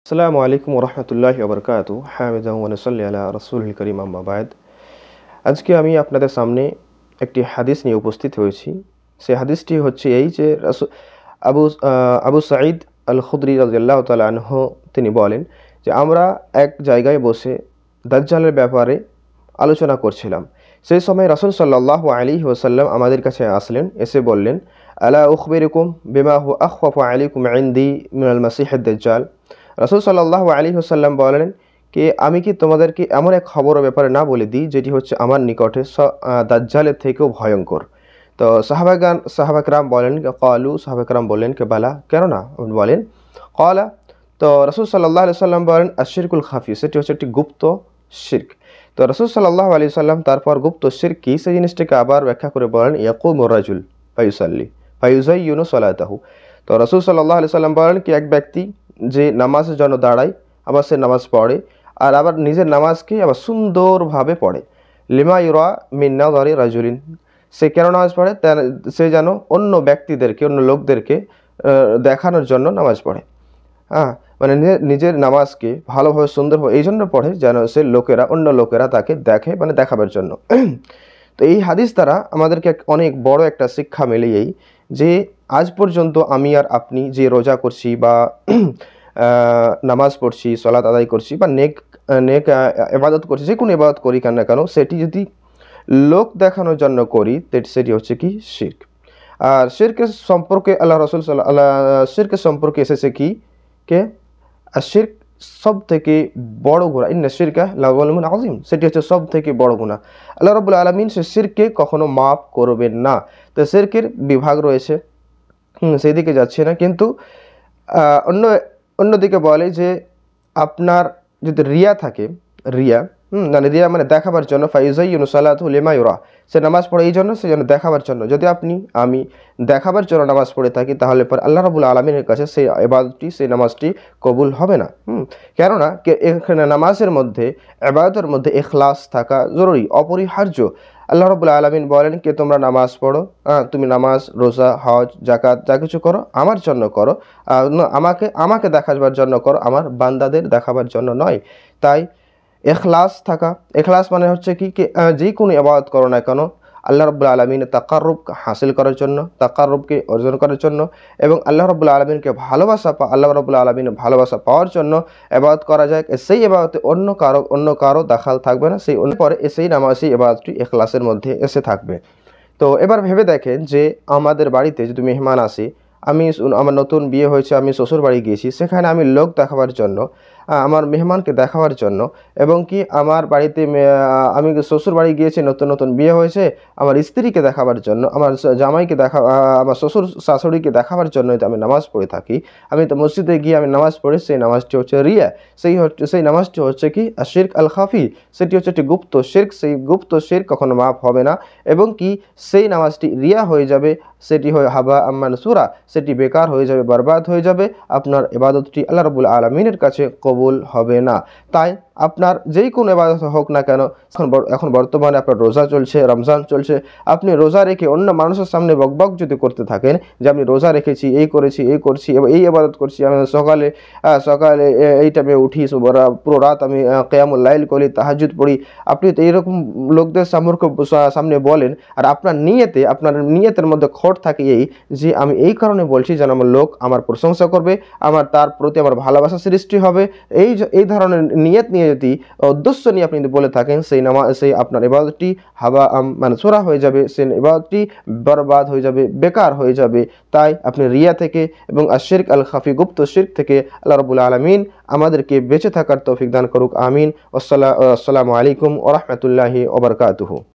আসসালামু আলাইকুম ওরহমতুল্লাহি ওবরকাতুহু হামিদান ওয়া নুসাল্লি আলা রাসূলিল কারীম আম্মা বা'দ। আজকে আমি আপনাদের সামনে একটি হাদিস নিয়ে উপস্থিত হয়েছি। সেই হাদিসটি হচ্ছে এই যে আবু সাঈদ আল খুদরি রাদিয়াল্লাহু তাআলা আনহু তিনি বলেন যে আমরা এক জায়গায় বসে দাজ্জালের ব্যাপারে আলোচনা করছিলাম। সেই সময় রাসূল সাল্লাল্লাহু আলাইহি ওয়াসাল্লাম আমাদের কাছে আসলেন, এসে বললেন, আলা উখবিরুকুম বিমা হুয়া আখওয়াফু আলাইকুম ইনদি মিনাল মাসিহিদ দাজ্জাল। রাসূল সাল্লাল্লাহু আলাইহি ওয়াসাল্লাম বলেন কি আমি কি তোমাদেরকে এমন এক খবরের ব্যাপারে না বলে দিই যেটি হচ্ছে আমার নিকটে দাজ্জালের থেকেও ভয়ঙ্কর। তো সাহাবাকরাম বলেন সাহাবাকরাম বললেন কে বালা, কেন না বলেন। ক্বালা, তো রাসূল সাল্লাল্লাহু আলাইহি ওয়াসাল্লাম বলেন আশরিকুল খাফি, সেটি হচ্ছে একটি গুপ্ত শিরক। তো রাসূল সাল্লাল্লাহু আলাইহি ওয়াসাল্লাম তারপর গুপ্ত শিরক কি সেই জিনিসটাকে আবার ব্যাখ্যা করে বলেন ইয়াকুমুর রাজুল ফায়ুসাল্লি ফায়ুযায়্যিনু সালাতাহু। তো রাসূল সাল্লাল্লাহু আলাইহি ওয়াসাল্লাম বলেন কি এক ব্যক্তি যে নামাজের জন্য দাঁড়ায়, আবার সে নামাজ পড়ে, আর আবার নিজের নামাজকে আবার সুন্দরভাবে পড়ে। লিমা ইউরা মিন নাযারি রাজুলিন, সে কেন নামাজ পড়ে? সে যেন অন্য ব্যক্তিদেরকে, অন্য লোকদেরকে দেখানোর জন্য নামাজ পড়ে। মানে নিজের নামাজকে ভালোভাবে সুন্দরভাবে এই জন্য পড়ে যেন সে অন্য লোকেরা তাকে দেখে, মানে দেখাবার জন্য। তো এই হাদিস দ্বারা আমাদেরকে অনেক বড় একটা শিক্ষা মেলে, এই যে আজ পর্যন্ত আমি আর আপনি যে রোজা করছি বা নামাজ পড়ছি, সালাত আদায় করছি বা নেক ইবাদত করছি, যে কোনো ইবাদত করি কেন না কেন, সেটি যদি লোক দেখানোর জন্য করি সেটি হচ্ছে কি শিরক। আর শিরকের সম্পর্কে শিরকের সম্পর্কে এসেছে কি কে শিরক সব থেকে বড় গুনাহ, ইন্না শিরকা লাযুলমুন আযীম, সেটি হচ্ছে সব থেকে বড় গুনাহ। আল্লাহ রাব্বুল আলামিন সে শিরককে কখনো মাফ করবেন না। তো শিরকের বিভাগ রয়েছে, সেই দিকে যাচ্ছে না, কিন্তু অন্যদিকে বলে যে আপনার যদি রিয়া থাকে, মানে রিয়া মানে দেখাবার জন্য, ফায়ুযায়্যিনু সালাতাহু লিমা ইউরা, সে নামাজ পড়ে এই জন্য, সে যেন দেখাবার জন্য। যদি আমি দেখাবার জন্য নামাজ পড়ে থাকি, তাহলে পর আল্লাহ রাব্বুল আলামিনের কাছে সেই ইবাদতটি, সেই নামাজটি কবুল হবে না। কেননা এখানে নামাজের মধ্যে, ইবাদতের মধ্যে ইখলাস থাকা জরুরি, অপরিহার্য। আল্লাহ রাব্বুল আলামিন বলেন কে তোমরা নামাজ পড়ো, তুমি নামাজ, রোজা, হজ, যাকাত যা কিছু করো আমার জন্য করো, আমাকে দেখাবার জন্য করো, আমার বান্দাদের দেখাবার জন্য নয়। তাই ইখলাস থাকা, ইখলাস মানে হচ্ছে কি যে কোনো ইবাদত করো না কেন আল্লাহ রাব্বুল আলামিনের তাকাররুব হাসিল করার জন্য, তাকাররুবকে অর্জন করার জন্য, এবং আল্লাহ রাব্বুল আলামিনকে আল্লাহ রাব্বুল আলামিনের ভালোবাসা পাওয়ার জন্য ইবাদত করা যায়। সেই ইবাদতে অন্য কারো দাখাল থাকবে না, সেই পরে সেই নামাজি ইবাদতটি ইখলাসের মধ্যে এসে থাকবে। তো এবার ভেবে দেখেন যে আমাদের বাড়িতে যদি মেহমান আসে, আমার নতুন বিয়ে হয়েছে, আমি শ্বশুর বাড়ি গিয়েছি, সেখানে আমি লোক দেখাবার জন্য, আমার মেহমানকে দেখাবার জন্য, এবং কি আমার বাড়িতে আমি শ্বশুর বাড়ি গিয়েছি, নতুন বিয়ে হয়েছে, আমার স্ত্রীকে দেখাবার জন্য, আমার জামাইকে আমার শ্বশুর শাশুড়িকে দেখাবার জন্য আমি নামাজ পড়ে থাকি। আমি তো মসজিদে গিয়ে আমি নামাজ পড়ি, সেই নামাজটি হচ্ছে রিয়া, সেই নামাজটি হচ্ছে কি শিরক আল খাফি, সেটি হচ্ছে একটি গুপ্ত শিরক। সেই গুপ্ত শিরক কখনো মাফ হবে না, এবং কি সেই নামাজটি রিয়া হয়ে যাবে, সেটি হয় হাবা মানসুরা, সেটি বেকার হয়ে যাবে, বরবাদ হয়ে যাবে। আপনার ইবাদতটি আল্লাহ রাব্বুল আলামিনের কাছে কবুল হবে না। তাই আপনার যেই কোনো ইবাদত হোক না কেন, এখন বর্তমানে আপনার রোজা চলছে, রমজান চলছে, আপনি রোজা রেখে অন্য মানুষের সামনে বকবক যদি করতে থাকেন যে আমি রোজা রেখেছি, এই করেছি, এই করছি, এবং এই ইবাদত করছি, আমি সকালে এই টাইমে উঠি, পুরো রাত আমি কিয়ামুল লাইল করি, তাহাজ্জুদ পড়ি, আপনি তো এইরকম লোকদের সামনে বলেন, আর আপনার নিয়তের মধ্যে খোট থাকে এই যে আমি এই কারণে বলছি যেন আমার লোক আমার প্রশংসা করবে, তার প্রতি আমার ভালোবাসা সৃষ্টি হবে, এই ধরনের নিয়ত নিয়ে যদি, উদ্দেশ্য নিয়ে আপনি যদি বলে থাকেন, সেই আপনার ইবাদতটি হাবা মানসুরা হয়ে যাবে, সেই ইবাদতটি বরবাদ হয়ে যাবে, বেকার হয়ে যাবে। তাই আপনি রিয়া থেকে এবং আশরিক আল খাফি গুপ্ত শিরক থেকে আল্লাহ রাব্বুল আলামিন আমাদেরকে বেঁচে থাকার তৌফিক দান করুক, আমিন। আসসালামু আলাইকুম ওয়া রাহমাতুল্লাহি ওয়া বারাকাতুহু।